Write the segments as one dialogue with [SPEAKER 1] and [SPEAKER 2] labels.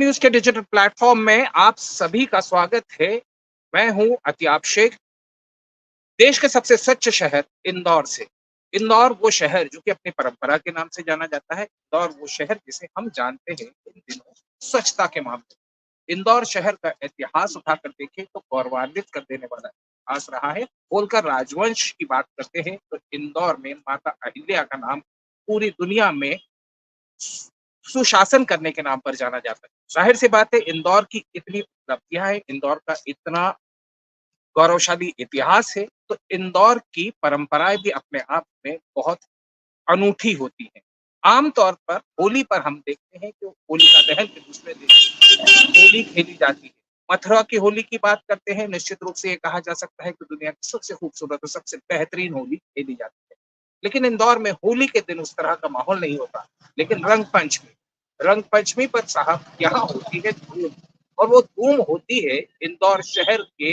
[SPEAKER 1] News के digital platform में आप सभी का स्वागत है। मैं हूं अतियाब शेख। देश के सबसे स्वच्छ शहर इंदौर से। इंदौर वो शहर जो कि अपनी परंपरा के नाम से जाना जाता है। इंदौर वो शहर जिसे हम जानते हैं इन दिनों स्वच्छता के मामले में। इंदौर शहर का इतिहास उठाकर देखें तो गौरवान्वित कर देने वाला इतिहास रहा है। होलकर राजवंश की बात करते हैं तो इंदौर में माता अहिल्या का नाम पूरी दुनिया में सुशासन करने के नाम पर जाना जाता है। जाहिर सी बात है, इंदौर की इतनी उपलब्धियां हैं, इंदौर का इतना गौरवशाली इतिहास है, तो इंदौर की परंपराएं भी अपने आप में बहुत अनूठी होती हैं। आमतौर पर होली पर हम देखते हैं कि होलिका दहन के दूसरे दिन होली खेली जाती है। मथुरा की होली की बात करते हैं, निश्चित रूप से ये कहा जा सकता है कि दुनिया की सबसे खूबसूरत और सबसे बेहतरीन होली खेली जाती है। लेकिन इंदौर में होली के दिन उस तरह का माहौल नहीं होता। लेकिन रंग पंचमी पर साहब यहाँ होती है धूम। और वो धूम होती है इंदौर शहर के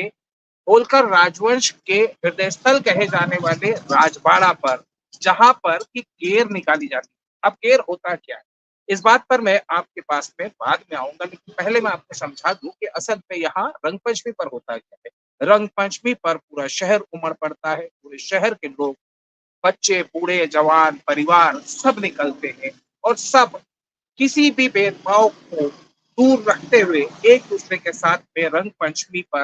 [SPEAKER 1] होलकर राजवंश के हृदय स्थल कहे जाने वाले राजबाड़ा पर, जहां पर की गेर निकाली जाती है। अब गेर होता क्या है, इस बात पर मैं आपके पास में बाद में आऊंगा, लेकिन पहले मैं आपको समझा दूं कि असल में यहाँ रंग पंचमी पर होता क्या है। रंग पंचमी पर पूरा शहर उमड़ पड़ता है। पूरे शहर के लोग, बच्चे, बूढ़े, जवान, परिवार सब निकलते हैं और सब किसी भी भेदभाव को दूर रखते हुए एक दूसरे के साथ में रंग पंचमी पर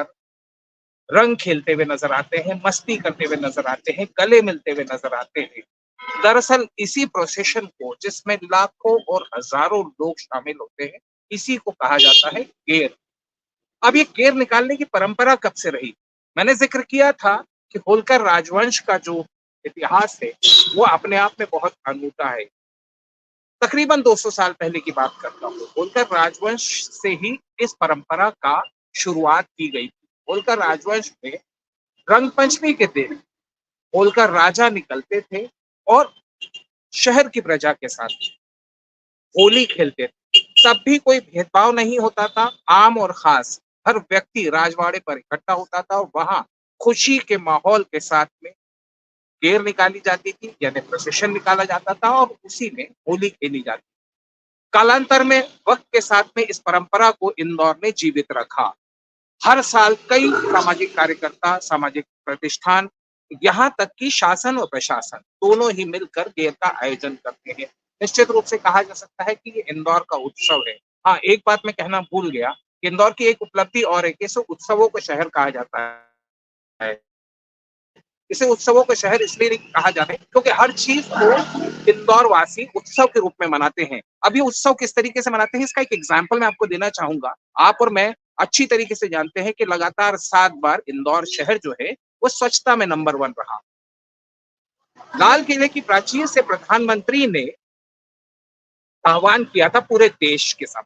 [SPEAKER 1] रंग खेलते हुए नजर आते हैं, मस्ती करते हुए नजर आते हैं, गले मिलते हुए नजर आते हैं। दरअसल इसी प्रोसेशन को, जिसमें लाखों और हजारों लोग शामिल होते हैं, इसी को कहा जाता है गेर। अब ये गेर निकालने की परंपरा कब से रही? मैंने जिक्र किया था कि होलकर राजवंश का जो इतिहास है वो अपने आप में बहुत अनूठा है। तकरीबन 200 साल पहले की बात करता हूँ। होलकर राजवंश से ही इस परंपरा का शुरुआत की गई थी। होलकर राजवंश में रंग पंचमी के दिन होलकर राजा निकलते थे और शहर की प्रजा के साथ होली खेलते थे। तब भी कोई भेदभाव नहीं होता था। आम और खास हर व्यक्ति राजवाड़े पर इकट्ठा होता था और वहां खुशी के माहौल के साथ में गेर निकाली जाती थी, यानी प्रोसेशन निकाला जाता था और उसी में होली खेली जाती थी। कालांतर में वक्त के साथ में इस परंपरा को इंदौर ने जीवित रखा। हर साल कई सामाजिक कार्यकर्ता, सामाजिक प्रतिष्ठान, यहाँ तक कि शासन और प्रशासन दोनों ही मिलकर गेर का आयोजन करते हैं। निश्चित रूप से कहा जा सकता है कि ये इंदौर का उत्सव है। हाँ, एक बात मैं कहना भूल गया कि इंदौर की एक उपलब्धि और है कि इसे उत्सवों का शहर कहा जाता है। इसे उत्सवों का शहर इसलिए नहीं कहा जाता है क्योंकि हर चीज को इंदौर वासी उत्सव के रूप में मनाते हैं। अब ये उत्सव किस तरीके से मनाते हैं, इसका एक एग्जाम्पल मैं आपको देना चाहूंगा। आप और मैं अच्छी तरीके से जानते हैं कि लगातार 7 बार इंदौर शहर जो है वो स्वच्छता में नंबर 1 रहा। लाल किले की प्राचीर से प्रधानमंत्री ने आह्वान किया था पूरे देश के साथ।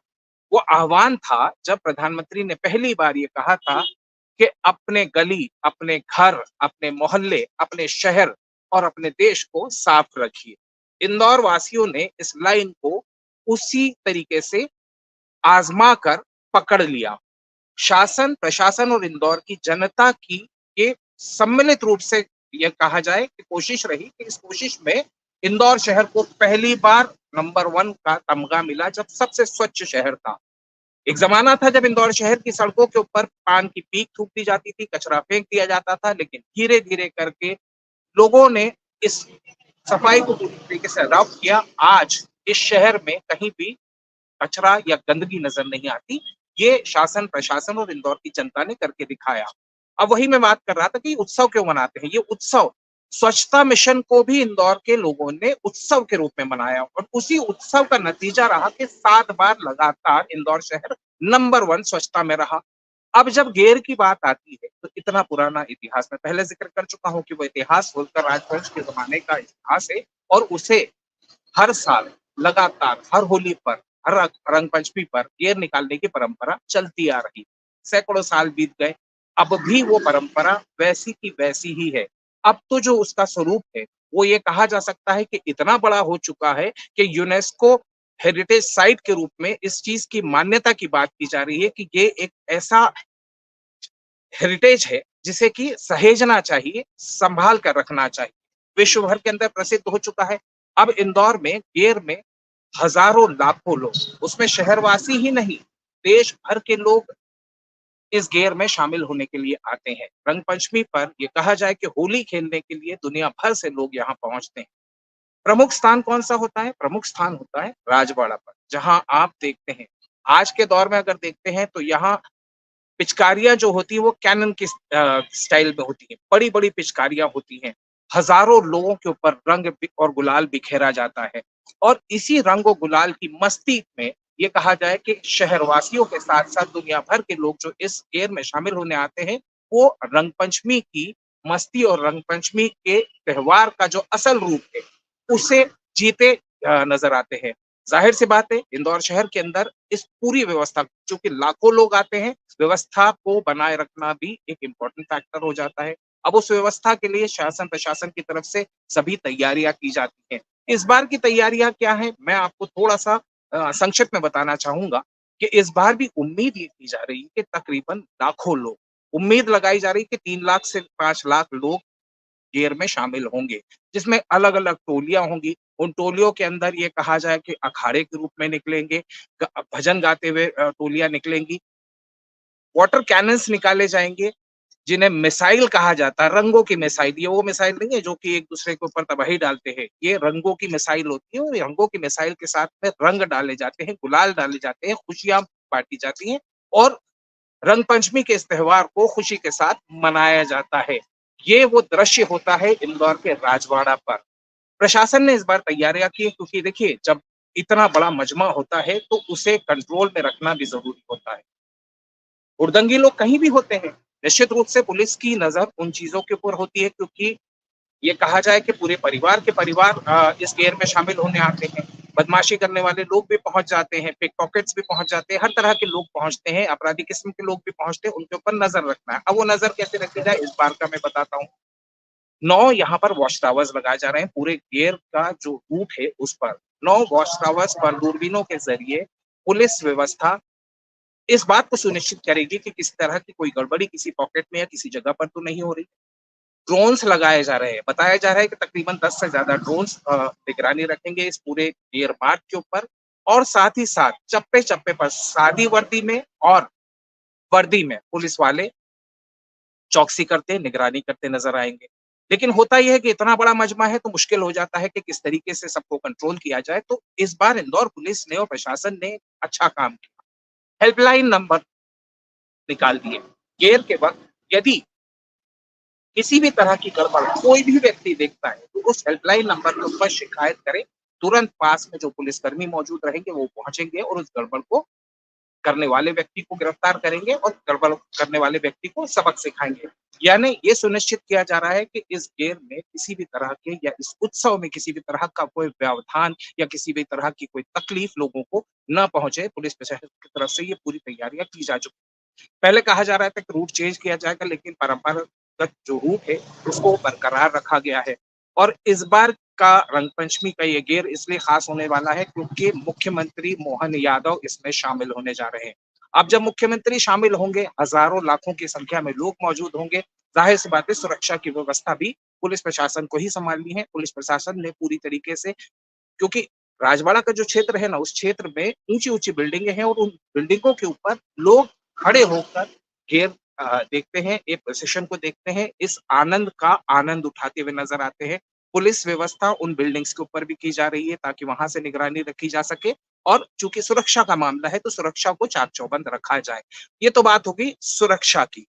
[SPEAKER 1] वो आह्वान था जब प्रधानमंत्री ने पहली बार ये कहा था कि अपने गली, अपने घर, अपने मोहल्ले, अपने शहर और अपने देश को साफ रखिए। इंदौर वासियों ने इस लाइन को उसी तरीके से आजमा कर पकड़ लिया। शासन, प्रशासन और इंदौर की जनता की ये सम्मिलित रूप से यह कहा जाए कि कोशिश रही कि इस कोशिश में इंदौर शहर को पहली बार नंबर 1 का तमगा मिला, जब सबसे स्वच्छ शहर था। एक जमाना था जब इंदौर शहर की सड़कों के ऊपर पान की पीक थूक दी जाती थी, कचरा फेंक दिया जाता था, लेकिन धीरे धीरे करके लोगों ने इस सफाई को पूरी तरीके से अडॉप्ट किया। आज इस शहर में कहीं भी कचरा या गंदगी नजर नहीं आती। ये शासन, प्रशासन और इंदौर की जनता ने करके दिखाया। अब वही मैं बात कर रहा था कि उत्सव क्यों मनाते हैं। ये उत्सव, स्वच्छता मिशन को भी इंदौर के लोगों ने उत्सव के रूप में मनाया और उसी उत्सव का नतीजा रहा कि 7 बार लगातार इंदौर शहर नंबर 1 स्वच्छता में रहा। अब जब गेर की बात आती है तो इतना पुराना इतिहास, मैं पहले जिक्र कर चुका हूं कि वो इतिहास होलकर राजवंश के जमाने का इतिहास है और उसे हर साल लगातार हर होली पर, हर रंग पंचमी पर गेर निकालने की परंपरा चलती आ रही। सैकड़ों साल बीत गए, अब भी वो परंपरा वैसी की वैसी ही है। अब तो जो उसका स्वरूप है वो ये कहा जा सकता है कि इतना बड़ा हो चुका है कि यूनेस्को हेरिटेज साइट के रूप में इस चीज की मान्यता की बात की जा रही है कि ये एक ऐसा हेरिटेज है जिसे कि सहेजना चाहिए, संभाल कर रखना चाहिए। विश्व भर के अंदर प्रसिद्ध हो चुका है। अब इंदौर में गेर में हजारों लाखों लोग, उसमें शहरवासी ही नहीं, देश भर के लोग इस गेर में शामिल होने के लिए आते हैं। रंग पंचमी पर ये कहा जाए कि होली खेलने के लिए दुनिया भर से लोग यहाँ पहुँचते हैं। प्रमुख स्थान कौन-सा होता है? प्रमुख स्थान होता है राजवाड़ा पर, जहाँ आप देखते हैं, आज के दौर में अगर देखते हैं तो यहाँ पिचकारियाँ जो होती हैं वो कैनन की स्टाइल में होती हैं, बड़ी-बड़ी पिचकारियाँ होती हैं। हज़ारों लोगों के ऊपर रंग और गुलाल बिखेरा जाता है और इसी रंग और गुलाल की मस्ती में ये कहा जाए कि शहरवासियों के साथ-साथ दुनिया भर के लोग जो इस गेर में शामिल होने आते हैं, वो रंगपंचमी की मस्ती और रंगपंचमी के त्योहार का जो असल रूप है, उसे जीते नज़र आते हैं। ज़ाहिर-सी बात है, इंदौर शहर के अंदर इस पूरी व्यवस्था चूँकि लाखों लोग आते हैं, व्यवस्था को बनाए रखना भी एक इम्पोर्टेंट फैक्टर हो जाता है। अब उस व्यवस्था के लिए शासन-प्रशासन की तरफ से सभी तैयारियाँ की जाती हैं। इस बार की तैयारियाँ क्या हैं? मैं आपको थोड़ा-सा संक्षिप्त में बताना चाहूँगा कि इस बार भी उम्मीद ये की जा रही है कि तकरीबन लाखों लोग उम्मीद लगाई जा रही है कि 3 लाख से 5 लाख लोग गेर में शामिल होंगे, जिसमें अलग-अलग टोलियाँ होंगी। उन टोलियों के अंदर ये कहा जाए कि अखाड़े के रूप में निकलेंगे, भजन गाते हुए टोलियाँ निकलेंगी, वाटर कैनन्स निकाले जाएँगे, जिन्हें मिसाइल कहा जाता है, रंगों की मिसाइल। ये वो मिसाइल नहीं है जो कि एक-दूसरे के ऊपर तबाही डालते हैं, ये रंगों की मिसाइल होती है और रंगों की मिसाइल के साथ में रंग डाले जाते हैं, गुलाल डाले जाते हैं, खुशियाँ बाँटी जाती हैं और रंग पंचमी के इस त्योहार को खुशी के साथ मनाया जाता है। ये वो दृश्य होता है इंदौर के राजवाड़ा पर। प्रशासन ने इस बार तैयारियाँ की क्योंकि देखिए जब इतना बड़ा मजमा होता है तो उसे कंट्रोल में रखना भी ज़रूरी होता है। हुड़दंगी लोग कहीं भी होते हैं, निश्चित रूप से पुलिस की नज़र उन चीज़ों के ऊपर होती है क्योंकि ये कहा जाए कि पूरे परिवार के परिवार इस गेर में शामिल होने आते हैं। बदमाशी करने वाले लोग भी पहुँच जाते हैं, पिकपॉकेट्स भी पहुँच जाते हैं, हर तरह के लोग पहुँचते हैं, अपराधी किस्म के लोग भी पहुँचते हैं, उनके ऊपर नज़र रखना है। अब वो नज़र कैसे रखी जाए इस बार का मैं बताता हूँ। 9 यहाँ पर वॉच टावर्स लगाए जा रहे हैं, पूरे गेर का जो रूट है उस पर। 9 वॉच टावर्स पर दूरबीनों के ज़रिए पुलिस व्यवस्था इस बात को सुनिश्चित करेगी कि किसी तरह की कोई गड़बड़ी किसी पॉकेट में या किसी जगह पर तो नहीं हो रही। ड्रोन्स लगाए जा रहे हैं। बताया जा रहा है कि तकरीबन 10 से ज़्यादा ड्रोन्स निगरानी रखेंगे इस पूरे एयर मार्ट के ऊपर और साथ ही साथ चप्पे-चप्पे पर सादी वर्दी में और वर्दी में पुलिस वाले चौकसी करते, निगरानी करते नज़र आएँगे। लेकिन होता ये है कि इतना बड़ा मजमा है तो मुश्किल हो जाता है कि किस तरीके से सबको कंट्रोल किया जाए। तो इस बार इंदौर पुलिस ने और प्रशासन ने अच्छा काम किया। हेल्पलाइन नंबर निकाल दिए। गेर के वक़्त यदि किसी भी तरह की गड़बड़ कोई भी व्यक्ति देखता है तो उस हेल्पलाइन नंबर के ऊपर शिकायत करे, तुरंत पास में जो पुलिसकर्मी मौजूद रहेंगे वो पहुँचेंगे और उस गड़बड़ को करने वाले व्यक्ति को गिरफ्तार करेंगे और गड़बड़ करने वाले व्यक्ति को सबक सिखाएँगे। यानी ये सुनिश्चित किया जा रहा है कि इस गेर में किसी भी तरह के या इस उत्सव में किसी भी तरह का कोई व्यवधान या किसी भी तरह की कोई तकलीफ लोगों को ना पहुँचे। पुलिस प्रशासन की तरफ से ये पूरी तैयारियाँ की जा चुकी हैं। पहले कहा जा रहा था कि रूट चेंज किया जाएगा लेकिन परंपरागत जो रूट है उसको बरकरार रखा गया है और इस बार का रंगपंचमी का ये गेर इसलिए खास होने वाला है क्योंकि मुख्यमंत्री मोहन यादव इसमें शामिल होने जा रहे हैं। अब जब मुख्यमंत्री शामिल होंगे, हज़ारों लाखों की संख्या में लोग मौजूद होंगे, ज़ाहिर-सी बात है सुरक्षा की व्यवस्था भी पुलिस प्रशासन को ही सँभालनी है। पुलिस प्रशासन ने पूरी तरीके से क्योंकि राजवाड़ा का जो क्षेत्र है ना, उस क्षेत्र में ऊँची-ऊँची बिल्डिंगें हैं और उन बिल्डिंगों के ऊपर लोग खड़े होकर गेर देखते हैं, एक प्रोसेशन को देखते हैं, इस आनंद का आनंद उठाते हुए नज़र आते हैं। पुलिस व्यवस्था उन बिल्डिंग्स के ऊपर भी की जा रही है ताकि वहाँ से निगरानी रखी जा सके और चूँकि सुरक्षा का मामला है, तो सुरक्षा को चाक-चौबंद रखा जाए। ये तो बात हो गई सुरक्षा की।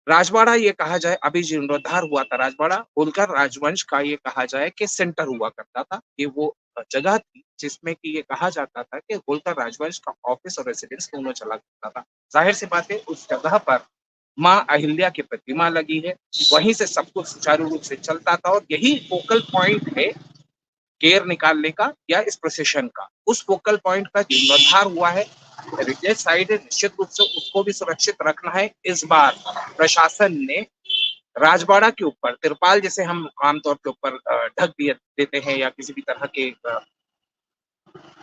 [SPEAKER 1] राजवाड़ा ये कहा जाए अभी जीर्णोद्धार हुआ था राजवाड़ा, होलकर राजवंश का ये कहा जाए कि सेंटर हुआ करता था। ये वो जगह थी जिसमें कि ये कहा जाता था कि होलकर राजवंश का ऑफिस और रेज़िडेंस दोनों चला करता था। ज़ाहिर-सी बात है उस जगह पर माँ अहिल्या की प्रतिमा लगी है, वहीं से सब कुछ सुचारू रूप से चलता था और यही फोकल पॉइंट है गेर निकालने का या इस प्रोसेशन का। उस फोकल पॉइंट का जीर्णोद्धार हुआ है। हेरिटेज साइट है, निश्चित रूप से उसको भी सुरक्षित रखना है। इस बार प्रशासन ने राजवाड़ा के ऊपर तिरपाल जैसे हम आमतौर के ऊपर ढक दिए देते हैं या किसी भी तरह के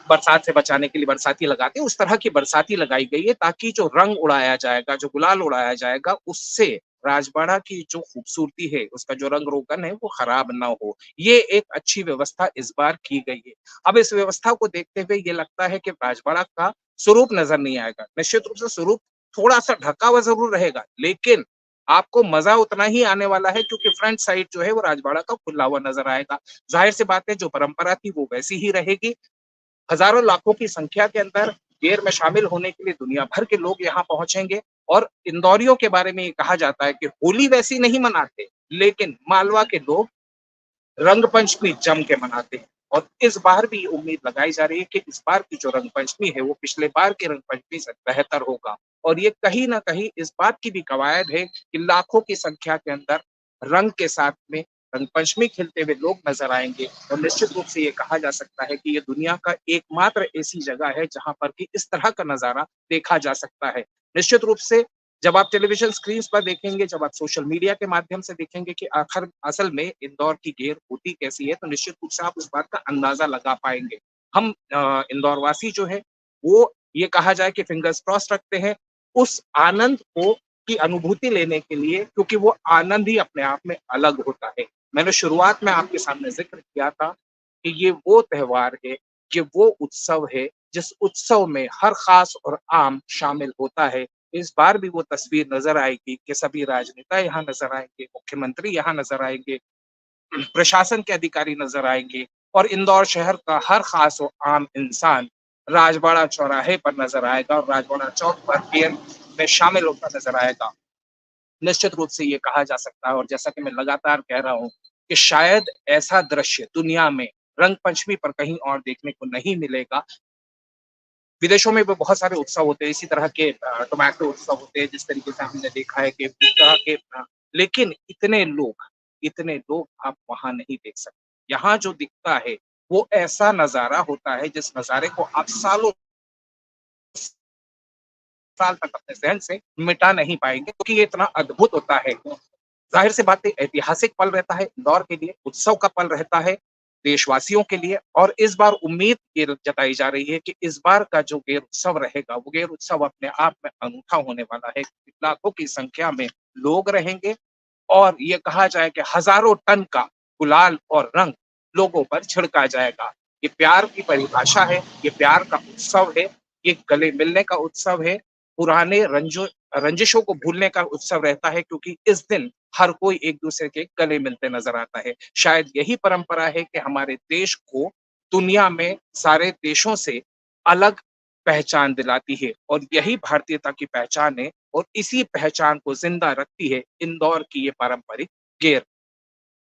[SPEAKER 1] बरसात से बचाने के लिए बरसाती लगाते हैं, उस तरह की बरसाती लगाई गई है ताकि जो रंग उड़ाया जाएगा, जो गुलाल उड़ाया जाएगा, उससे राजबाड़ा की जो खूबसूरती है, उसका जो रंग-रोगन है, वो खराब ना हो। ये एक अच्छी व्यवस्था इस बार की गई है। अब इस व्यवस्था को देखते हुए ये लगता है कि राजबाड़ा का स्वरूप नज़र नहीं आएगा। निश्चित रूप से स्वरूप थोड़ा-सा ढका हुआ ज़रूर रहेगा, लेकिन आपको मज़ा उतना ही आने वाला है क्योंकि फ्रंट साइड जो है वो राजबाड़ा का खुला हुआ नज़र आएगा। ज़ाहिर-सी बात है जो परंपरा थी वो वैसी ही रहेगी। हज़ारों लाखों की संख्या के अंदर गेर में शामिल होने के लिए दुनिया भर के लोग यहाँ पहुँचेंगे और इंदौरियों के बारे में ये कहा जाता है कि होली वैसी नहीं मनाते, लेकिन मालवा के लोग रंग पंचमी जम के मनाते हैं और इस बार भी उम्मीद लगाई जा रही है कि इस बार की जो रंग पंचमी है वो पिछले बार की रंग पंचमी से बेहतर होगा और ये कहीं न कहीं इस बात की भी कवायद है कि लाखों की संख्या के अंदर रंग के साथ में रंग पंचमी खेलते हुए लोग नज़र आएँगे और निश्चित रूप से ये कहा जा सकता है कि ये दुनिया का एकमात्र ऐसी जगह है जहाँ पर कि इस तरह का नज़ारा देखा जा सकता है। निश्चित रूप से जब आप टेलीविज़न स्क्रीन्स पर देखेंगे, जब आप सोशल मीडिया के माध्यम से देखेंगे कि आखिर असल में इंदौर की गेर होती कैसी है, तो निश्चित रूप से आप उस बात का अंदाज़ा लगा पाएँगे। हम इंदौर वासी जो है, वो ये कहा जाए कि फिंगर्स क्रॉस्ड रखते हैं, उस आनंद को की अनुभूति लेने के लिए क्योंकि वो आनंद ही अपने आप में अलग होता है। मैंने शुरुआत में आपके सामने ज़िक्र किया था कि ये वो त्योहार है, ये वो उत्सव है, जिस उत्सव में हर ख़ास और आम शामिल होता है। इस बार भी वो तस्वीर नज़र आएगी कि सभी राजनेता यहाँ नज़र आएँगे, मुख्यमंत्री यहाँ नज़र आएँगे, प्रशासन के अधिकारी नज़र आएँगे और इंदौर शहर का हर ख़ास और आम इंसान राजबाड़ा चौराहे पर नज़र आएगा और राजबाड़ा चौक पर गेर में शामिल होता नज़र आएगा। निश्चित रूप से ये कहा जा सकता है और जैसा कि मैं लगातार कह रहा हूँ कि शायद ऐसा दृश्य दुनिया में रंग पंचमी पर कहीं और देखने को नहीं मिलेगा। विदेशों में भी बहुत सारे उत्सव होते हैं, इसी तरह के टोमेटो उत्सव होते हैं, जिस तरीके से हमने देखा है कि इस तरह के लेकिन इतने लोग आप वहाँ नहीं देख सकते। यहाँ जो दिखता है, वो ऐसा नज़ारा होता है, जिस नज़ारे को आप सालों साल तक अपने ज़हन से मिटा नहीं पाएँगे क्योंकि ये इतना अद्भुत होता है। ज़ाहिर-सी बात है ऐतिहासिक पल रहता है इंदौर के लिए, उत्सव का पल रहता है देशवासियों के लिए और इस बार उम्मीद ये जताई जा रही है कि इस बार का जो गेर उत्सव रहेगा, वो गेर उत्सव अपने आप में अनूठा होने वाला है। लाखों की संख्या में लोग रहेंगे और ये कहा जाए कि हज़ारों टन का गुलाल और रंग लोगों पर छिड़का जाएगा। ये प्यार की परिभाषा है, ये प्यार का उत्सव है, ये गले मिलने का उत्सव है, पुराने रंजिशों को भूलने का उत्सव रहता है क्योंकि इस दिन हर कोई एक-दूसरे के गले मिलते नज़र आता है। शायद यही परंपरा है कि हमारे देश को दुनिया में सारे देशों से अलग पहचान दिलाती है और यही भारतीयता की पहचान है और इसी पहचान को ज़िंदा रखती है इंदौर की ये पारंपरिक गेर।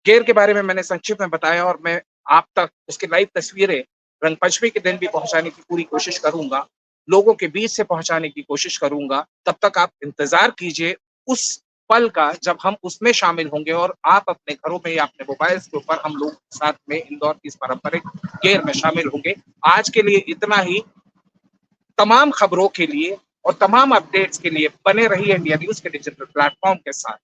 [SPEAKER 1] गेर के बारे में मैंने संक्षिप्त में बताया और मैं आप तक उसकी लाइव तस्वीरें रंगपंचमी के दिन भी पहुँचाने की पूरी कोशिश करूँगा। लोगों के बीच से पहुँचाने की कोशिश करूँगा। तब तक आप इंतज़ार कीजिए उस पल का जब हम उसमें शामिल होंगे और आप अपने घरों में या अपने मोबाइल्स के ऊपर हम लोग साथ में इंदौर की इस पारंपरिक गेर में शामिल होंगे। आज के लिए इतना ही। तमाम खबरों के लिए और तमाम अपडेट्स के लिए बने रहिए इंडिया न्यूज़ के डिजिटल प्लेटफ़ॉर्म के साथ।